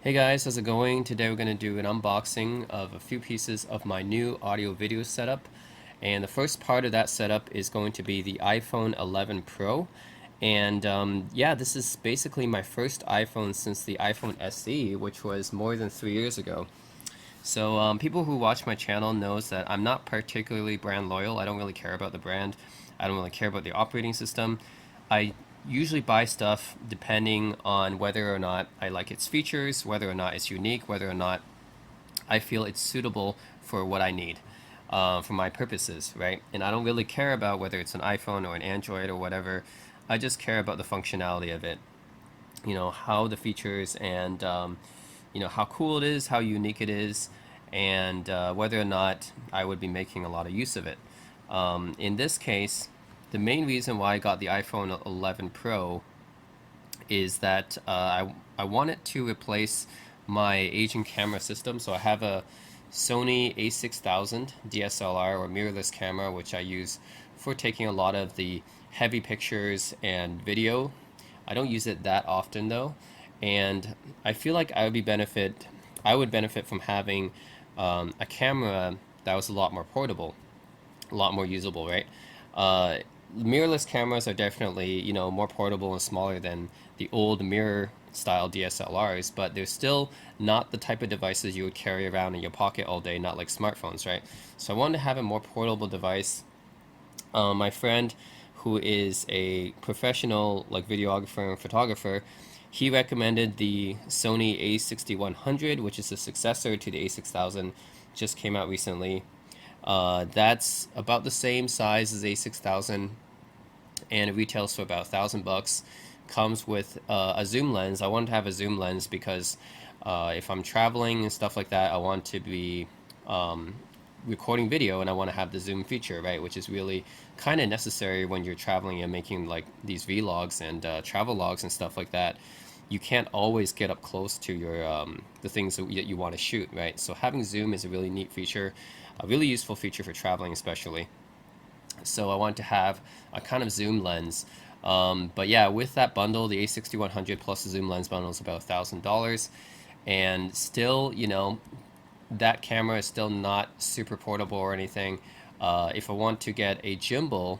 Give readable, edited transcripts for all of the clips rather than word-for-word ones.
Hey guys, how's it going? Today we're going to do an unboxing of a few pieces of my new audio video setup. And the first part of that setup is going to be the iPhone 11 Pro. And yeah, this is basically my first iPhone since the iPhone SE, which was more than 3 years ago. So people who watch my channel knows that I'm not particularly brand loyal. I don't really care about the brand. I don't really care about the operating system. I usually buy stuff depending on whether or not I like its features, whether or not it's unique, whether or not I feel it's suitable for what I need, for my purposes, right? And I don't really care about whether it's an iPhone or an Android or whatever. I just care about the functionality of it, how the features and how cool it is, how unique it is, and whether or not I would be making a lot of use of it. In this case, the main reason why I got the iPhone 11 Pro is that I wanted to replace my aging camera system. So I have a Sony a6000 DSLR or mirrorless camera, which I use for taking a lot of the heavy pictures and video. I don't use it that often though, and I feel like I would benefit from having a camera that was a lot more portable, a lot more usable, right? Uh, Mirrorless cameras are definitely, more portable and smaller than the old mirror style DSLRs, but they're still not the type of devices you would carry around in your pocket all day, not like smartphones, right? So I wanted to have a more portable device. My friend, who is a professional like videographer and photographer, he recommended the Sony A6100, which is the successor to the A6000, just came out recently. That's about the same size as A6000, and it retails for about $1,000. Comes with a zoom lens. I wanted to have a zoom lens because if I'm traveling and stuff like that, I want to be recording video and I want to have the zoom feature, right? Which is really kind of necessary when you're traveling and making like these vlogs and travel logs and stuff like that. You can't always get up close to your the things that you want to shoot, right? So having zoom is a really neat feature, a really useful feature for traveling especially. So I want to have a kind of zoom lens. But yeah, with that bundle, the A6100 plus the zoom lens bundle is about $1,000, and still, that camera is still not super portable or anything. If I want to get a gimbal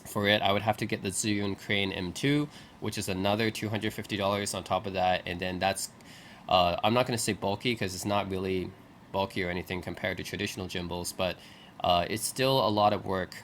for it, I would have to get the Zhiyun Crane M2, which is another $250 on top of that, and then that's I'm not going to say bulky because it's not really bulky or anything compared to traditional gimbals, but it's still a lot of work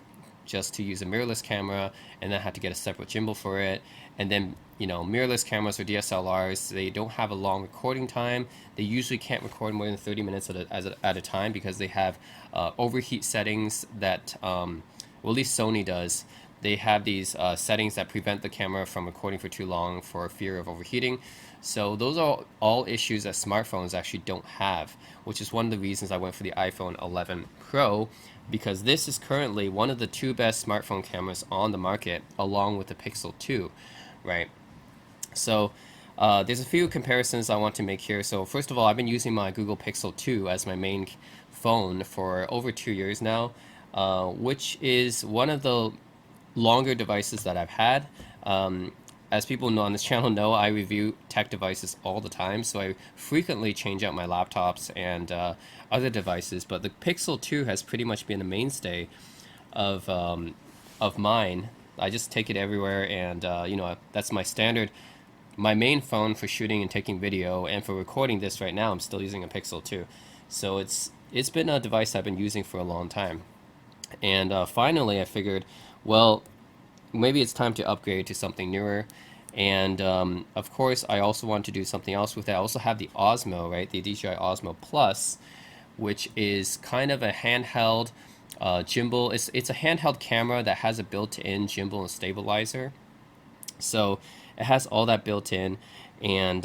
just to use a mirrorless camera, and then I have to get a separate gimbal for it. And then, mirrorless cameras or DSLRs, they don't have a long recording time. They usually can't record more than 30 minutes at a time because they have overheat settings that, well, at least Sony does. They have these settings that prevent the camera from recording for too long for fear of overheating. So those are all issues that smartphones actually don't have, which is one of the reasons I went for the iPhone 11 Pro, because this is currently one of the two best smartphone cameras on the market, along with the Pixel 2, right? So there's a few comparisons I want to make here. So first of all, I've been using my Google Pixel 2 as my main phone for over 2 years now, which is one of the longer devices that I've had. As people know on this channel know, I review tech devices all the time, so I frequently change out my laptops and other devices. But the Pixel 2 has pretty much been a mainstay of mine. I just take it everywhere, and that's my standard, my main phone for shooting and taking video, and for recording this right now, I'm still using a Pixel 2. So it's been a device I've been using for a long time. And finally, I figured, well, maybe it's time to upgrade to something newer. And of course, I also want to do something else with it. I also have the Osmo, right? The DJI Osmo Plus, which is kind of a handheld gimbal. It's a handheld camera that has a built-in gimbal and stabilizer. So it has all that built in. And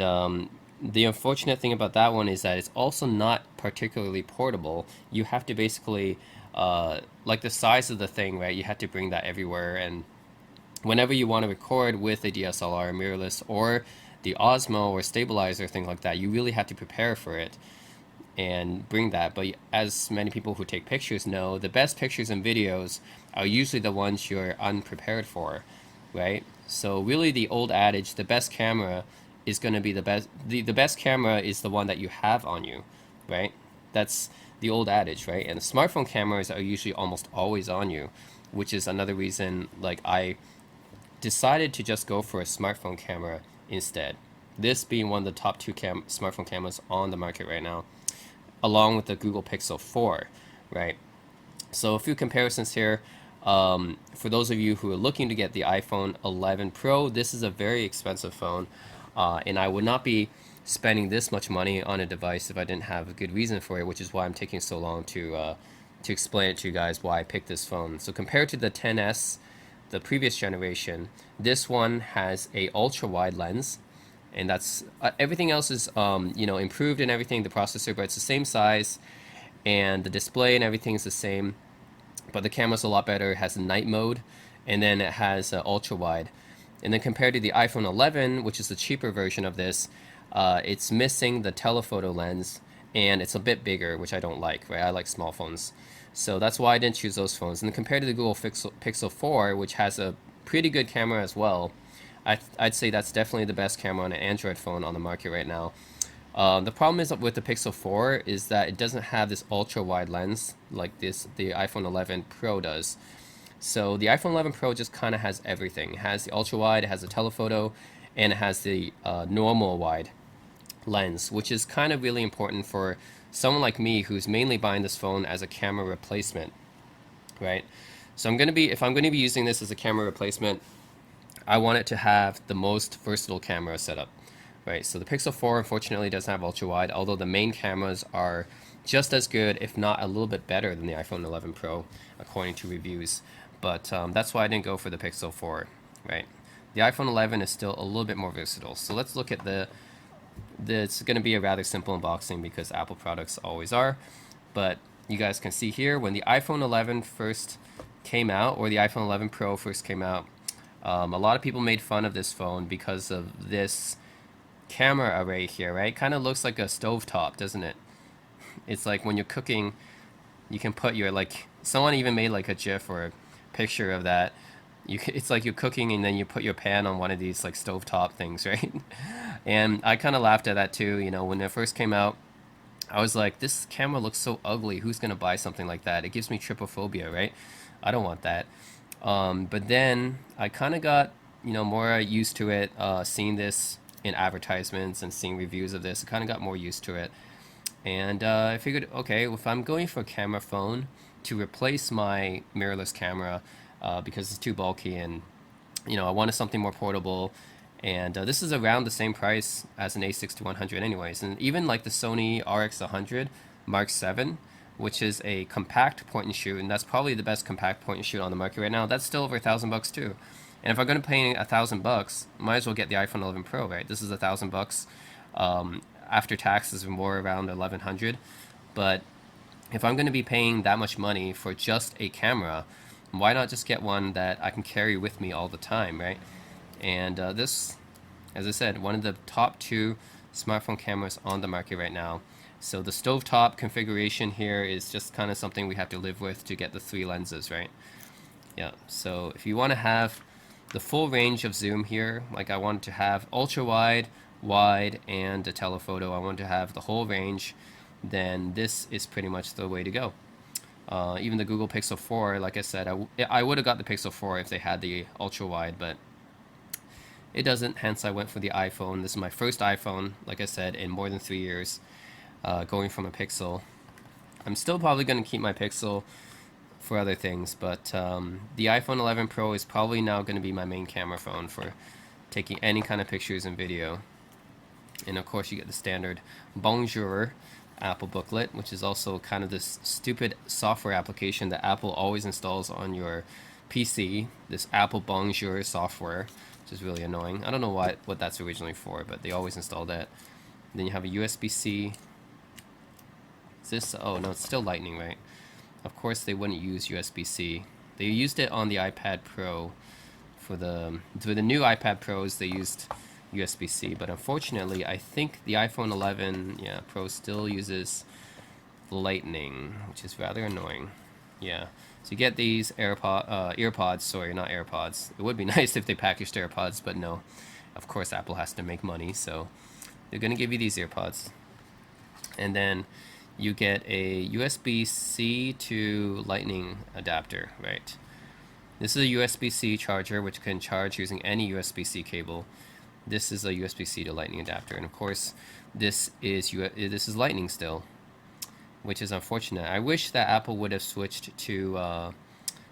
the unfortunate thing about that one is that it's also not particularly portable. You have to basically, like the size of the thing, right? You have to bring that everywhere. And whenever you want to record with a DSLR, mirrorless, or the Osmo or stabilizer, thing like that, you really have to prepare for it and bring that. But as many people who take pictures know, the best pictures and videos are usually the ones you're unprepared for, right? So really the old adage, the best camera is going to be the best. The best camera is the one that you have on you, right? That's the old adage, right? And the smartphone cameras are usually almost always on you, which is another reason like I decided to just go for a smartphone camera instead. This being one of the top two smartphone cameras on the market right now, along with the Google Pixel 4, right? So a few comparisons here. For those of you who are looking to get the iPhone 11 Pro, this is a very expensive phone, and I would not be spending this much money on a device if I didn't have a good reason for it, which is why I'm taking so long to explain it to you guys why I picked this phone. So compared to the 10s, the previous generation, this one has a ultra wide lens, and that's everything else is improved and everything, the processor, but it's the same size, and the display and everything is the same, but the camera's a lot better. It has a night mode, and then it has ultra wide. And then compared to the iPhone 11, which is the cheaper version of this, it's missing the telephoto lens, and it's a bit bigger, which I don't like, right? I like small phones. So that's why I didn't choose those phones. And then compared to the Google Pixel 4, which has a pretty good camera as well, I'd say that's definitely the best camera on an Android phone on the market right now. The problem is with the Pixel 4 is that it doesn't have this ultra wide lens like the iPhone 11 Pro does. So the iPhone 11 Pro just kind of has everything. It has the ultra wide, it has the telephoto, and it has the normal wide lens, which is kind of really important for someone like me who's mainly buying this phone as a camera replacement, right? So if I'm going to be using this as a camera replacement, I want it to have the most versatile camera setup, right? So the Pixel 4 unfortunately doesn't have ultra wide, although the main cameras are just as good, if not a little bit better than the iPhone 11 Pro, according to reviews. But that's why I didn't go for the Pixel 4, right? The iPhone 11 is still a little bit more versatile. So let's look at it's going to be a rather simple unboxing because Apple products always are. But you guys can see here when the iPhone 11 first came out, or the iPhone 11 Pro first came out, a lot of people made fun of this phone because of this camera array here, right? It kind of looks like a stovetop, doesn't it? It's like when you're cooking, you can put your, like, someone even made like a GIF or a picture of that. It's like you're cooking and then you put your pan on one of these like stovetop things, right? And I kind of laughed at that too. When it first came out, I was like, this camera looks so ugly. Who's gonna buy something like that? It gives me trypophobia, right? I don't want that. But then I kind of got more used to it, seeing this in advertisements and seeing reviews of this. I kind of got more used to it, and I figured, okay, if I'm going for a camera phone to replace my mirrorless camera, because it's too bulky, and I wanted something more portable, and this is around the same price as an A6100 anyways. And even like the Sony RX100 Mark 7, which is a compact point and shoot, and that's probably the best compact point and shoot on the market right now, that's still over $1,000 too. And if I'm going to pay $1,000, might as well get the iPhone 11 Pro, right? This is $1,000. After taxes, more around 1,100. But if I'm going to be paying that much money for just a camera, why not just get one that I can carry with me all the time, right? And this, as I said, one of the top two smartphone cameras on the market right now. So the stovetop configuration here is just kind of something we have to live with to get the 3 lenses, right? Yeah, so if you want to have the full range of zoom here, like I wanted to have ultra wide, wide, and a telephoto, I wanted to have the whole range, then this is pretty much the way to go. Even the Google Pixel 4, like I said, I would have got the Pixel 4 if they had the ultra wide, but it doesn't, hence I went for the iPhone. This is my first iPhone, like I said, in more than 3 years, going from a Pixel. I'm still probably going to keep my Pixel for other things, but the iPhone 11 Pro is probably now going to be my main camera phone for taking any kind of pictures and video. And of course you get the standard Bonjour Apple booklet, which is also kind of this stupid software application that Apple always installs on your PC, this Apple Bonjour software, which is really annoying. I don't know what that's originally for, but they always install that. And then you have a USB-C. Is this, oh no, it's still Lightning, right? Of course they wouldn't use USB-C. They used it on the iPad Pro. For the new iPad Pros, they used USB-C, but unfortunately, I think the iPhone 11 Pro still uses Lightning, which is rather annoying. Yeah, so you get these earpods. Sorry, not AirPods. It would be nice if they packaged AirPods, but no. of course Apple has to make money, so they're gonna give you these AirPods. And then you get a USB-C to Lightning adapter, right? This is a USB-C charger which can charge using any USB-C cable. This is a USB-C to Lightning adapter, and of course this is Lightning still, which is unfortunate. I wish that Apple would have switched to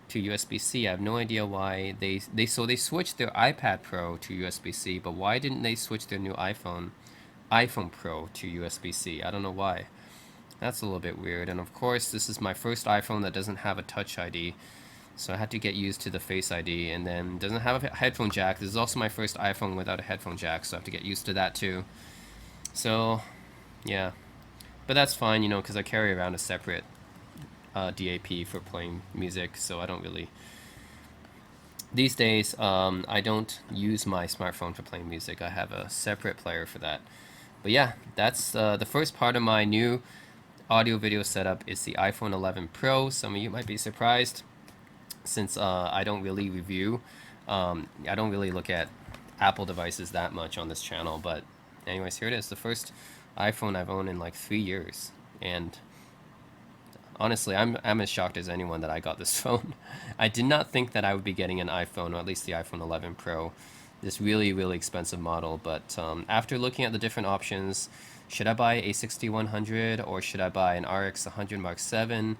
USB-C. I have no idea why they switched their iPad Pro to USB-C, but why didn't they switch their new iPhone Pro to USB-C? I don't know why. That's a little bit weird. And of course, this is my first iPhone that doesn't have a Touch ID, so I had to get used to the Face ID, and then doesn't have a headphone jack. This is also my first iPhone without a headphone jack, so I have to get used to that too. So, yeah. But that's fine, you know, because I carry around a separate DAP for playing music, so I don't really... These days, I don't use my smartphone for playing music. I have a separate player for that. But yeah, that's the first part of my new audio video setup is the iPhone 11 Pro. Some of you might be surprised, since I don't really review. I don't really look at Apple devices that much on this channel, but anyways, here it is, the first iPhone I've owned in like 3 years, and honestly, I'm as shocked as anyone that I got this phone. I did not think that I would be getting an iPhone, or at least the iPhone 11 Pro, this really, really expensive model, but after looking at the different options, should I buy a 6100, or should I buy an RX 100 Mark 7,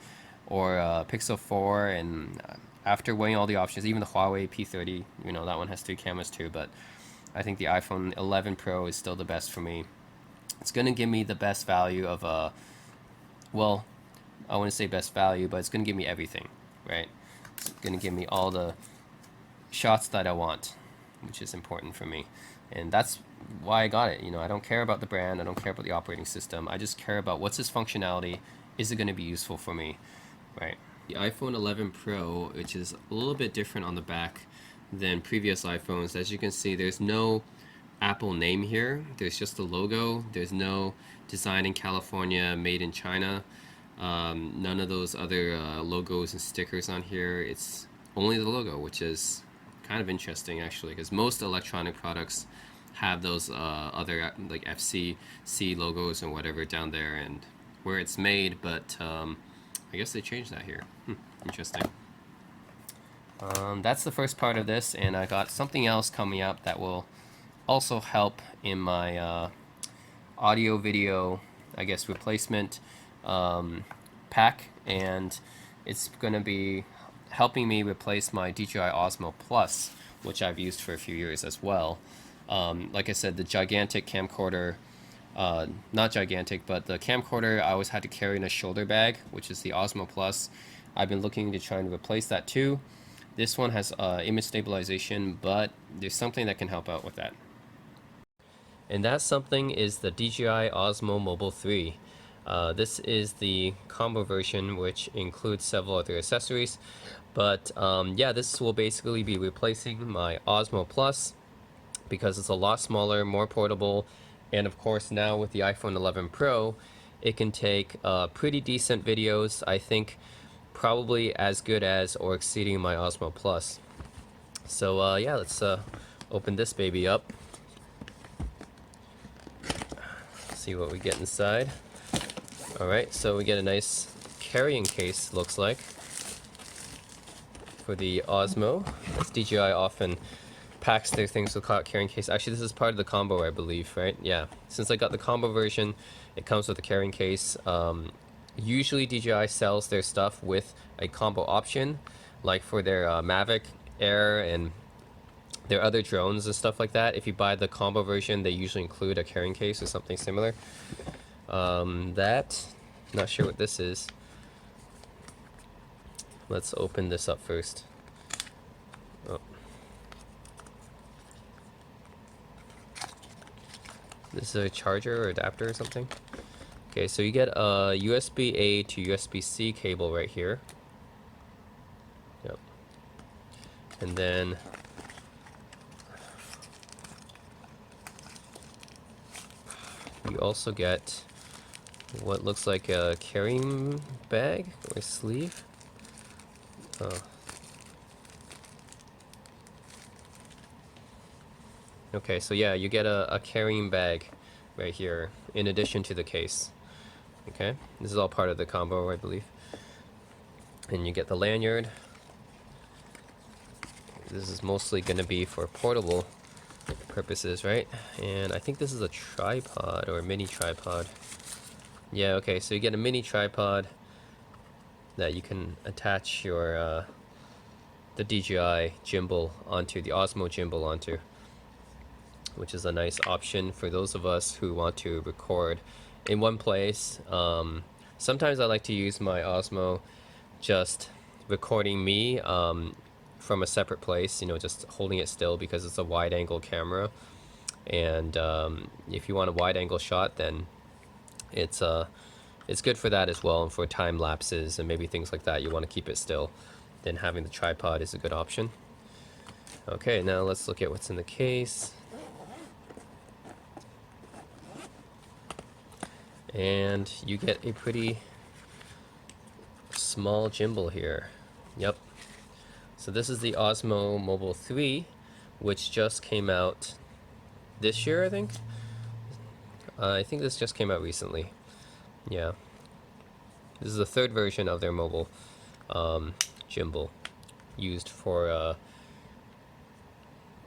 or a Pixel 4, and after weighing all the options, even the Huawei P30, you know, that one has 3 cameras too, but I think the iPhone 11 Pro is still the best for me. It's going to give me the best value of well, I wouldn't say best value, but it's going to give me everything, right? It's going to give me all the shots that I want, which is important for me. And that's why I got it. You know, I don't care about the brand, I don't care about the operating system. I just care about what's its functionality, is it going to be useful for me, right? The iPhone 11 Pro, which is a little bit different on the back than previous iPhones. As you can see, there's no Apple name here. There's just the logo. There's no design in California, made in China. None of those other logos and stickers on here. It's only the logo, which is kind of interesting actually, because most electronic products have those other like FCC logos and whatever down there and where it's made, but I guess they changed that here. Interesting. That's the first part of this, and I got something else coming up that will also help in my audio video, I guess, replacement pack, and it's going to be helping me replace my DJI Osmo Plus, which I've used for a few years as well. Like I said, the gigantic camcorder, not gigantic, but the camcorder I always had to carry in a shoulder bag, which is the Osmo Plus. I've been looking to try and replace that too. This one has image stabilization, but there's something that can help out with that. And that something is the DJI Osmo Mobile 3. This is the combo version, which includes several other accessories. But yeah, this will basically be replacing my Osmo Plus because it's a lot smaller, more portable, and of course now with the iPhone 11 Pro, it can take pretty decent videos. I think probably as good as or exceeding my Osmo Plus. So yeah, let's open this baby up. See what we get inside. Alright, so we get a nice carrying case, looks like, for the Osmo. As DJI often packs their things with a carrying case. Actually, this is part of the combo, I believe, right? Yeah. Since I got the combo version, it comes with a carrying case. Usually DJI sells their stuff with a combo option, like for their Mavic Air and their other drones and stuff like that. If you buy the combo version, they usually include a carrying case or something similar. Not sure what this is. Let's open this up first. Oh. This is a charger or adapter or something. Okay, so you get a USB-A to USB-C cable right here. Yep. And then you also get what looks like a carrying bag or sleeve. Oh. Okay, so yeah, you get a carrying bag right here in addition to the case. Okay, this is all part of the combo, I believe. And you get the lanyard. This is mostly going to be for portable purposes, right? And I think this is a tripod or a mini tripod. Yeah, okay, so you get a mini tripod that you can attach your the DJI gimbal onto, the Osmo gimbal onto, which is a nice option for those of us who want to record in one place. Sometimes I like to use my Osmo just recording me from a separate place, you know, just holding it still because it's a wide angle camera. And if you want a wide angle shot, then it's good for that as well, and for time lapses and maybe things like that you want to keep it still, then having the tripod is a good option. Okay, now let's look at what's in the case. And you get a pretty small gimbal here. Yep. So this is the Osmo Mobile 3, which just came out this year, I think. I think this just came out recently. Yeah. This is the third version of their mobile gimbal, used for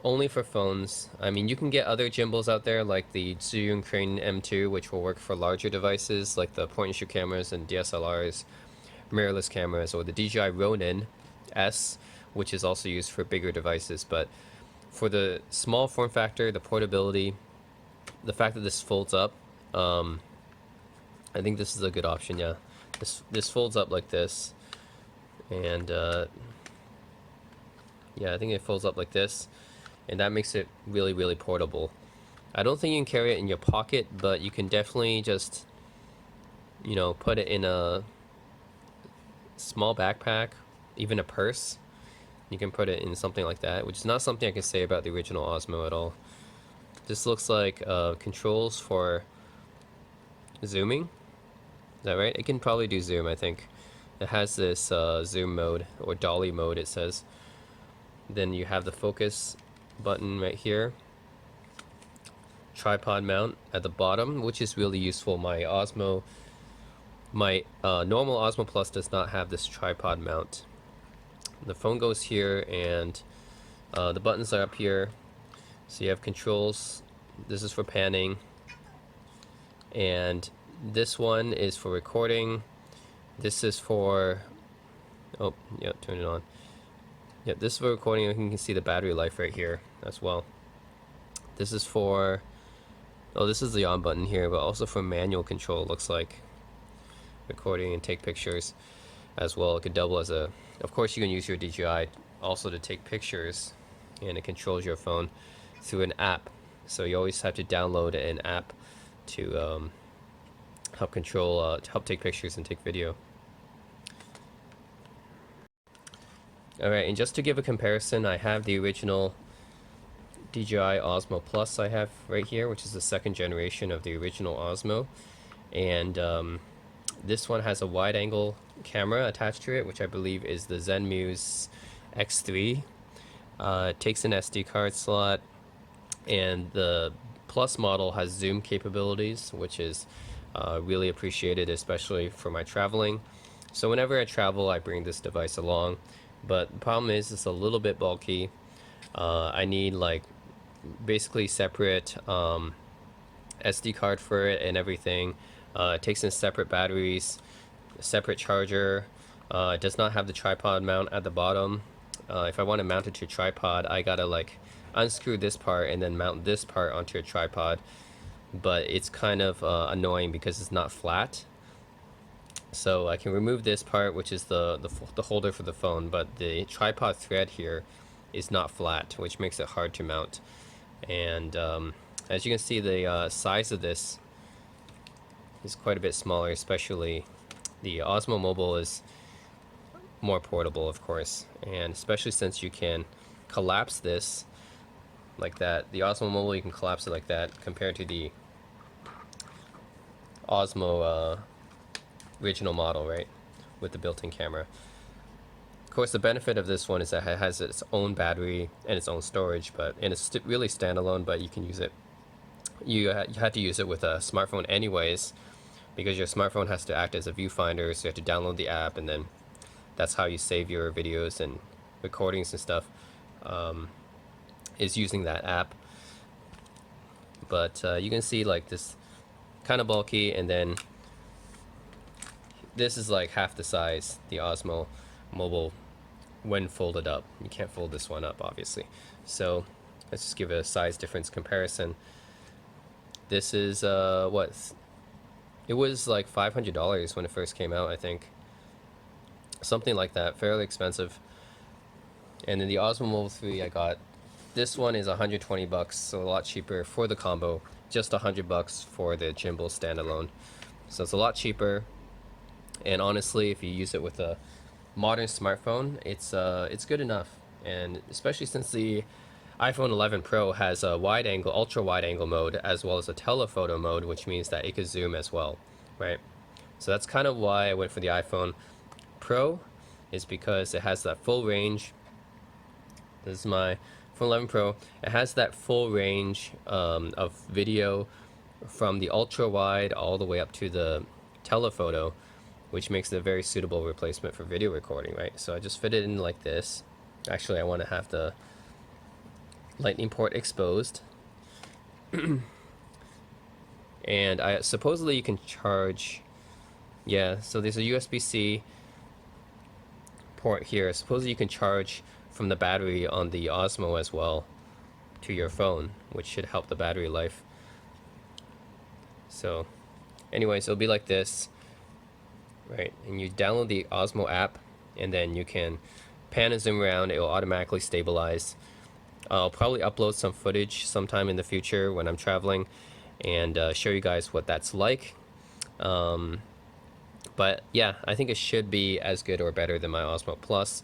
only for phones. I mean, you can get other gimbals out there like the Zhiyun Crane M2, which will work for larger devices like the point and shoot cameras and DSLRs, mirrorless cameras, or the DJI Ronin S, which is also used for bigger devices. But for the small form factor, the portability, the fact that this folds up, I think this is a good option. Yeah, this folds up like this, and yeah, I think it folds up like this, and that makes it really, really portable. I don't think you can carry it in your pocket, but you can definitely just, you know, put it in a small backpack, even a purse. You can put it in something like that, which is not something I can say about the original Osmo at all. This looks like controls for zooming. Is that right? It can probably do zoom, I think. It has this zoom mode, or dolly mode, it says. Then you have the focus button right here. Tripod mount at the bottom, which is really useful. My normal Osmo Plus does not have this tripod mount. The phone goes here, and the buttons are up here. So you have controls. This is for panning, and this one is for recording. This is for, oh, yeah, turn it on. Yeah, this is for recording. You can see the battery life right here as well. This is for, oh, this is the on button here, but also for manual control, it looks like. Recording and take pictures as well. It could double as a, of course you can use your DJI also to take pictures, and it controls your phone through an app. So you always have to download an app to help control, to help take pictures and take video. Alright, and just to give a comparison, I have the original DJI Osmo Plus I have right here, which is the second generation of the original Osmo. And this one has a wide angle camera attached to it, which I believe is the Zenmuse X3. It takes an SD card slot, and the Plus model has zoom capabilities, which is really appreciated, especially for my traveling. So whenever I travel, I bring this device along, but the problem is it's a little bit bulky. I need like basically separate SD card for it and everything. It takes in separate batteries, a separate charger. It does not have the tripod mount at the bottom. If I want to mount it to a tripod, I gotta like unscrew this part and then mount this part onto a tripod. But it's kind of annoying because it's not flat. So I can remove this part, which is the holder for the phone, but the tripod thread here is not flat, which makes it hard to mount. And as you can see, the size of this is quite a bit smaller, especially the Osmo Mobile is more portable, of course, and especially since you can collapse this like that. The Osmo Mobile, you can collapse it like that, compared to the Osmo original model, right, with the built-in camera. course, the benefit of this one is that it has its own battery and its own storage, and it's really standalone, but you can use it. You have to use it with a smartphone anyways, because your smartphone has to act as a viewfinder, so you have to download the app, and then that's how you save your videos and recordings and stuff, is using that app. But you can see like this kind of bulky, and then this is like half the size, the Osmo Mobile, when folded up. You can't fold this one up, obviously. So let's just give it a size difference comparison. This is what? It was like $500 when it first came out, I think. Something like that, fairly expensive. And then the Osmo Mobile 3 I got, this one is 120 bucks, so a lot cheaper for the combo. Just 100 bucks for the gimbal standalone. So it's a lot cheaper. And honestly, if you use it with a modern smartphone, it's good enough. And especially since the iPhone 11 Pro has a wide angle, ultra wide angle mode, as well as a telephoto mode, which means that it could zoom as well, right? So that's kind of why I went for the iPhone Pro, is because it has that full range. This is my iPhone 11 Pro. It has that full range of video from the ultra wide all the way up to the telephoto, which makes it a very suitable replacement for video recording, right? So I just fit it in like this. Actually, I want to have the lightning port exposed. And supposedly you can charge, yeah, so there's a USB-C port here. Supposedly you can charge from the battery on the Osmo as well to your phone, which should help the battery life. So anyways, it'll be like this, right? And you download the Osmo app, and then you can pan and zoom around. It will automatically stabilize. I'll probably upload some footage sometime in the future when I'm traveling, and show you guys what that's like. But yeah, I think it should be as good or better than my Osmo Plus.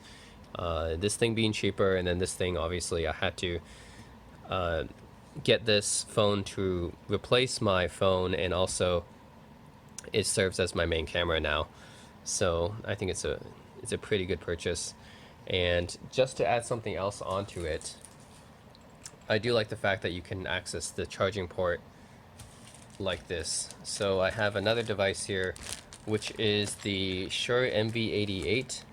This thing being cheaper, and then this thing, obviously I had to get this phone to replace my phone, and also it serves as my main camera now. So I think it's a pretty good purchase. And just to add something else onto it, I do like the fact that you can access the charging port like this. So I have another device here, which is the Shure MV88.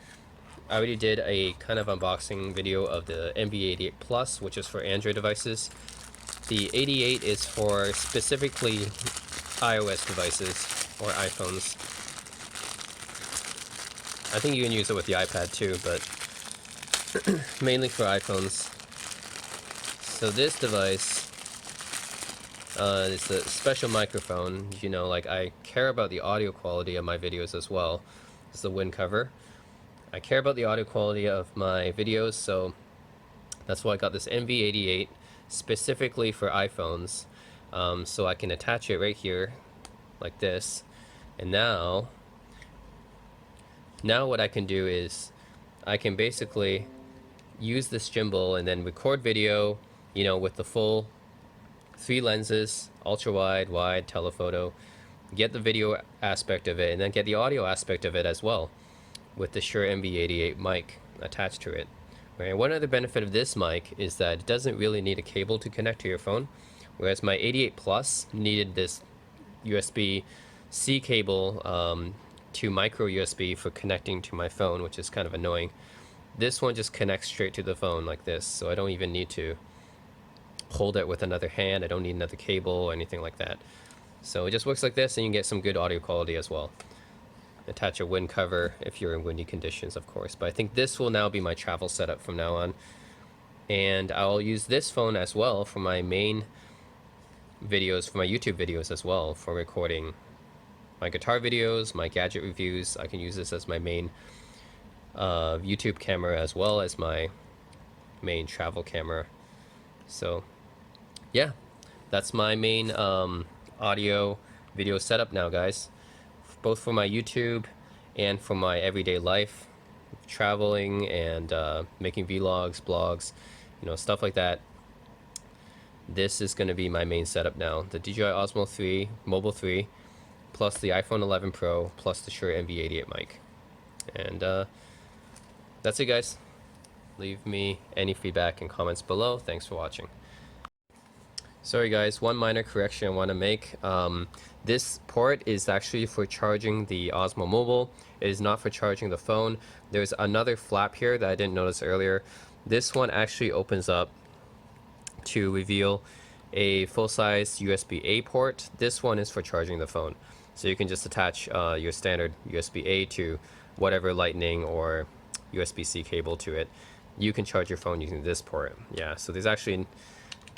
I already did a kind of unboxing video of the MV88 Plus, which is for Android devices. The 88 is for specifically iOS devices or iPhones. I think you can use it with the iPad too, but mainly for iPhones. So this device is a special microphone. You know, like, I care about the audio quality of my videos as well. It's the wind cover. I care about the audio quality of my videos, so that's why I got this MV88 specifically for iPhones. So I can attach it right here like this, and now what I can do is I can basically use this gimbal and then record video, you know, with the full 3 lenses, ultra wide, wide, telephoto, get the video aspect of it, and then get the audio aspect of it as well with the Shure MV88 mic attached to it. Right? One other benefit of this mic is that it doesn't really need a cable to connect to your phone, whereas my 88 Plus needed this USB-C cable to micro USB for connecting to my phone, which is kind of annoying. This one just connects straight to the phone like this, so I don't even need to hold it with another hand. I don't need another cable or anything like that. So it just works like this, and you can get some good audio quality as well. Attach a wind cover if you're in windy conditions, of course. But I think this will now be my travel setup from now on. And I'll use this phone as well for my main videos, for my YouTube videos as well, for recording my guitar videos, my gadget reviews. I can use this as my main YouTube camera as well as my main travel camera. So yeah, that's my main audio video setup now, guys, both for my YouTube and for my everyday life, traveling and making vlogs, blogs, you know, stuff like that. This is going to be my main setup now: the DJI Osmo 3 Mobile 3 plus the iPhone 11 Pro plus the Shure MV88 mic. And that's it, guys. Leave me any feedback and comments below. Thanks for watching. Sorry guys, one minor correction I want to make. This port is actually for charging the Osmo Mobile. It is not for charging the phone. There's another flap here that I didn't notice earlier. This one actually opens up to reveal a full-size USB-A port. This one is for charging the phone. So you can just attach your standard USB-A to whatever Lightning or USB-C cable to it. You can charge your phone using this port. Yeah, so there's actually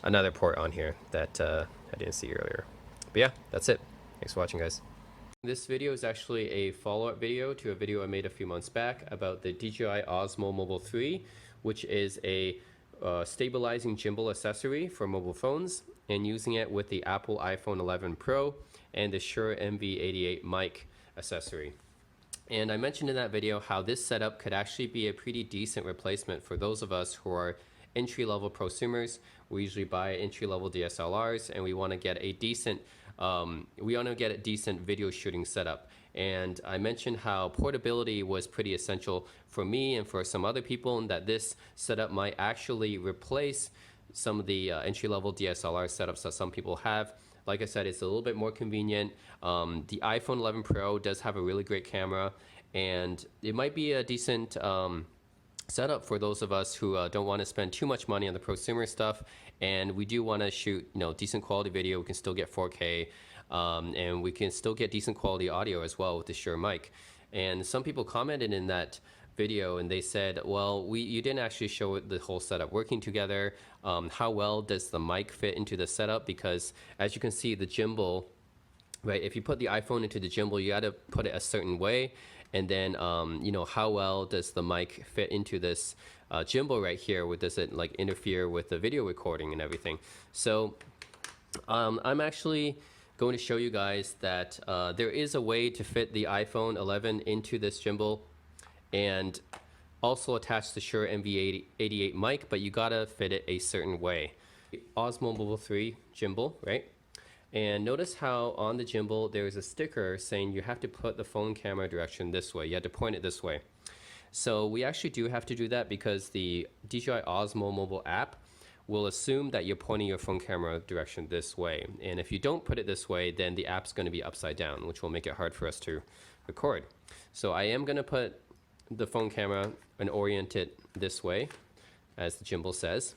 another port on here that I didn't see earlier. But yeah, that's it. Thanks for watching, guys. This video is actually a follow-up video to a video I made a few months back about the DJI Osmo Mobile 3, which is a stabilizing gimbal accessory for mobile phones, and using it with the Apple iPhone 11 Pro and the Shure MV88 mic accessory. And I mentioned in that video how this setup could actually be a pretty decent replacement for those of us who are entry-level prosumers. We usually buy entry-level DSLRs, and we want to get a decent video shooting setup. And I mentioned how portability was pretty essential for me and for some other people, and that this setup might actually replace some of the entry-level DSLR setups that some people have. Like I said, it's a little bit more convenient. The iPhone 11 Pro does have a really great camera, and it might be a decent setup for those of us who don't want to spend too much money on the prosumer stuff, and we do want to shoot decent quality video. We can still get 4K, and we can still get decent quality audio as well with the Shure mic. And some people commented in that video and they said, well, you didn't actually show the whole setup working together. How well does the mic fit into the setup? Because as you can see, the gimbal, right, if you put the iPhone into the gimbal, you got to put it a certain way. And then, how well does the mic fit into this gimbal right here? Does it like interfere with the video recording and everything? So I'm actually going to show you guys that there is a way to fit the iPhone 11 into this gimbal and also attach the Shure MV88 mic, but you gotta fit it a certain way. Osmo Mobile 3 gimbal, right? And notice how on the gimbal there is a sticker saying you have to put the phone camera direction this way. You have to point it this way. So we actually do have to do that because the DJI Osmo Mobile app will assume that you're pointing your phone camera direction this way. And if you don't put it this way, then the app's going to be upside down, which will make it hard for us to record. So I am going to put the phone camera and orient it this way, as the gimbal says.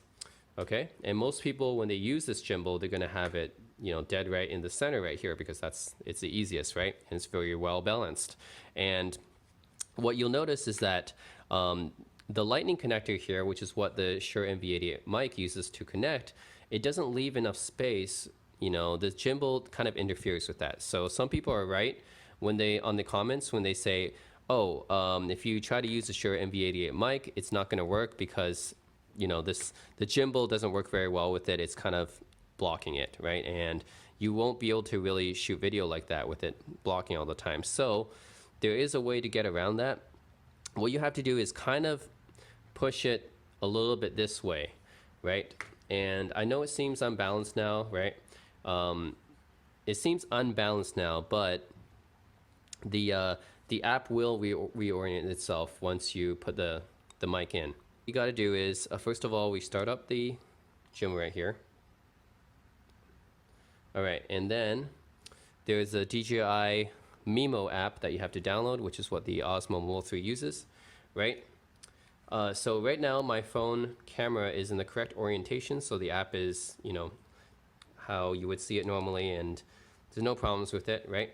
Okay, and most people, when they use this gimbal, they're going to have it dead right in the center right here, because it's the easiest, right? And it's very well balanced. And what you'll notice is that the lightning connector here, which is what the Shure MV88 mic uses to connect, it doesn't leave enough space. The gimbal kind of interferes with that. So some people are right when on the comments when they say, oh, if you try to use the Shure MV88 mic, it's not going to work because the gimbal doesn't work very well with it. It's kind of blocking it, right? And you won't be able to really shoot video like that with it blocking all the time. So there is a way to get around that. What you have to do is kind of push it a little bit this way, right? And I know it seems unbalanced now, right? It seems unbalanced now, but the app will reorient itself once you put the mic in. What you got to do is, first of all, we start up the gimbal right here. All right, and then there's a DJI Mimo app that you have to download, which is what the Osmo Mobile 3 uses, right? So right now my phone camera is in the correct orientation, so the app is, how you would see it normally, and there's no problems with it, right?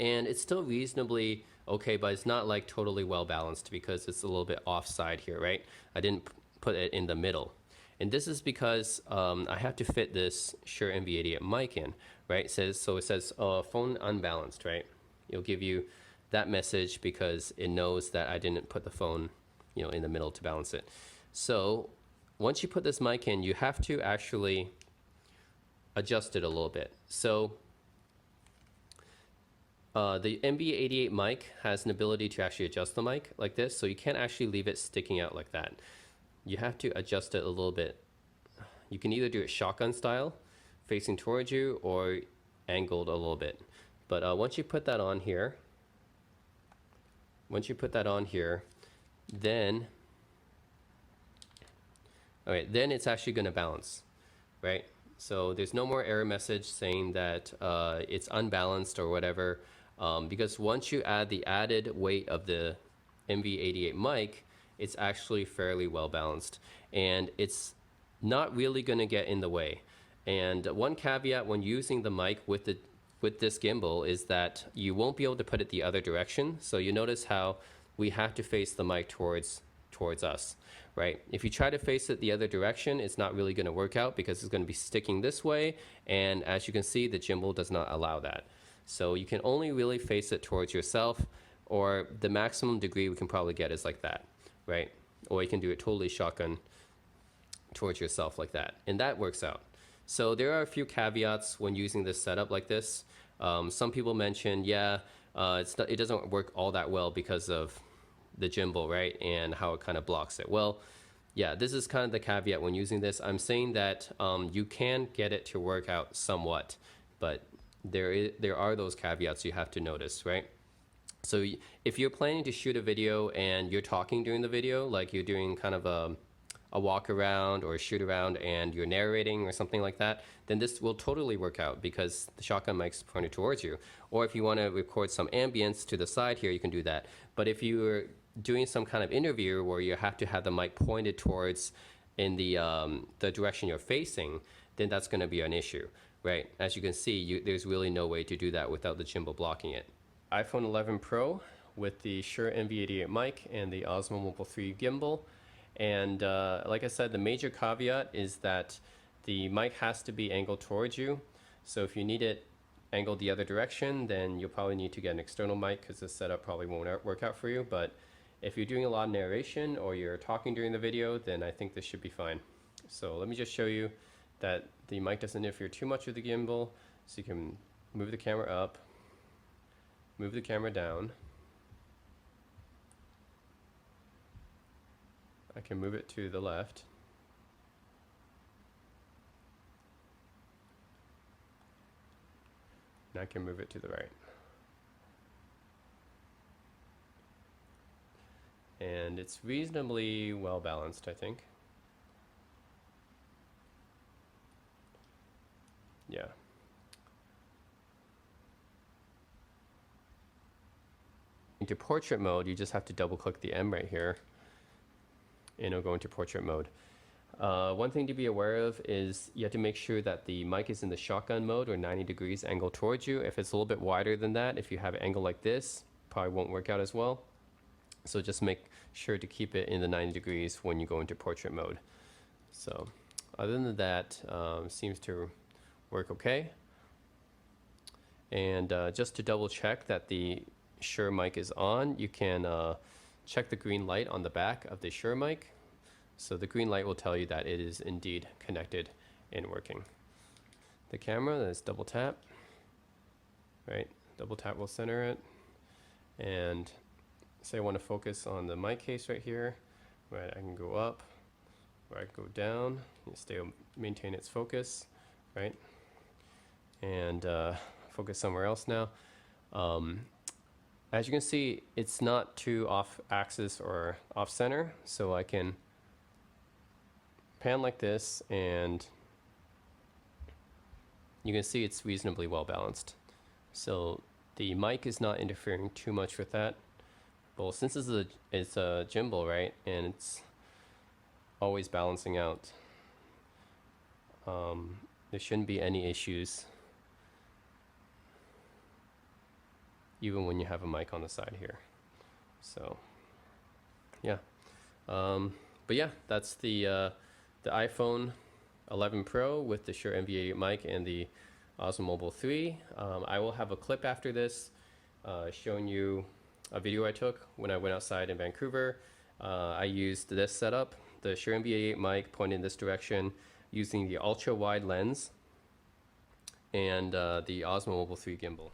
And it's still reasonably okay, but it's not like totally well balanced because it's a little bit offside here, right? I didn't put it in the middle. And this is because I have to fit this Shure MV88 mic in, right? So it says phone unbalanced, right? It'll give you that message because it knows that I didn't put the phone, in the middle to balance it. So once you put this mic in, you have to actually adjust it a little bit. So the MV88 mic has an ability to actually adjust the mic like this, so you can't actually leave it sticking out like that. You have to adjust it a little bit. You can either do it shotgun style, facing towards you, or angled a little bit. But once you put that on here, then then it's actually going to balance, right? So there's no more error message saying that it's unbalanced or whatever, because once you add the added weight of the MV88 mic, it's actually fairly well balanced, and it's not really going to get in the way. And one caveat when using the mic with this gimbal is that you won't be able to put it the other direction. So you notice how we have to face the mic towards us, right? If you try to face it the other direction, it's not really going to work out because it's going to be sticking this way, and as you can see, the gimbal does not allow that. So you can only really face it towards yourself, or the maximum degree we can probably get is like that, right? Or you can do it totally shotgun towards yourself like that, and that works out. So there are a few caveats when using this setup like this. Some people mentioned, yeah, it doesn't work all that well because of the gimbal, right? And how it kind of blocks it. Well, yeah, this is kind of the caveat when using this. I'm saying that you can get it to work out somewhat, but there are those caveats you have to notice, right? So if you're planning to shoot a video and you're talking during the video, like you're doing kind of a walk around or a shoot around and you're narrating or something like that, then this will totally work out because the shotgun mic's pointed towards you. Or if you want to record some ambience to the side here, you can do that. But if you're doing some kind of interview where you have to have the mic pointed towards in the direction you're facing, then that's going to be an issue, right? As you can see, there's really no way to do that without the gimbal blocking it. iPhone 11 Pro with the Shure MV88 mic and the Osmo Mobile 3 gimbal. And like I said, the major caveat is that the mic has to be angled towards you. So if you need it angled the other direction, then you'll probably need to get an external mic because this setup probably won't work out for you. But if you're doing a lot of narration or you're talking during the video, then I think this should be fine. So let me just show you that the mic doesn't interfere too much with the gimbal. So you can move the camera up, move the camera down. I can move it to the left. And I can move it to the right. And it's reasonably well balanced, I think. Yeah. Into portrait mode, you just have to double click the M right here, and it'll go into portrait mode. One thing to be aware of is you have to make sure that the mic is in the shotgun mode or 90 degrees angle towards you. If it's a little bit wider than that, if you have an angle like this, probably won't work out as well. So just make sure to keep it in the 90 degrees when you go into portrait mode. So other than that, seems to work okay. And just to double check that the Shure mic is on, you can check the green light on the back of the Shure mic. So the green light will tell you that it is indeed connected and working. The camera, let's double tap, right? Double tap will center it. And say I want to focus on the mic case right here, right? I can go up, or I can go down, and maintain its focus, right? And focus somewhere else now. As you can see, it's not too off axis or off center, so I can pan like this and you can see it's reasonably well balanced. So the mic is not interfering too much with that. Well, since it's a gimbal, right, and it's always balancing out, there shouldn't be any issues, even when you have a mic on the side here. So, yeah. But yeah, that's the iPhone 11 Pro with the Shure MV88 mic and the Osmo Mobile 3. I will have a clip after this showing you a video I took when I went outside in Vancouver. I used this setup, the Shure MV88 mic pointed in this direction, using the ultra wide lens and the Osmo Mobile 3 gimbal.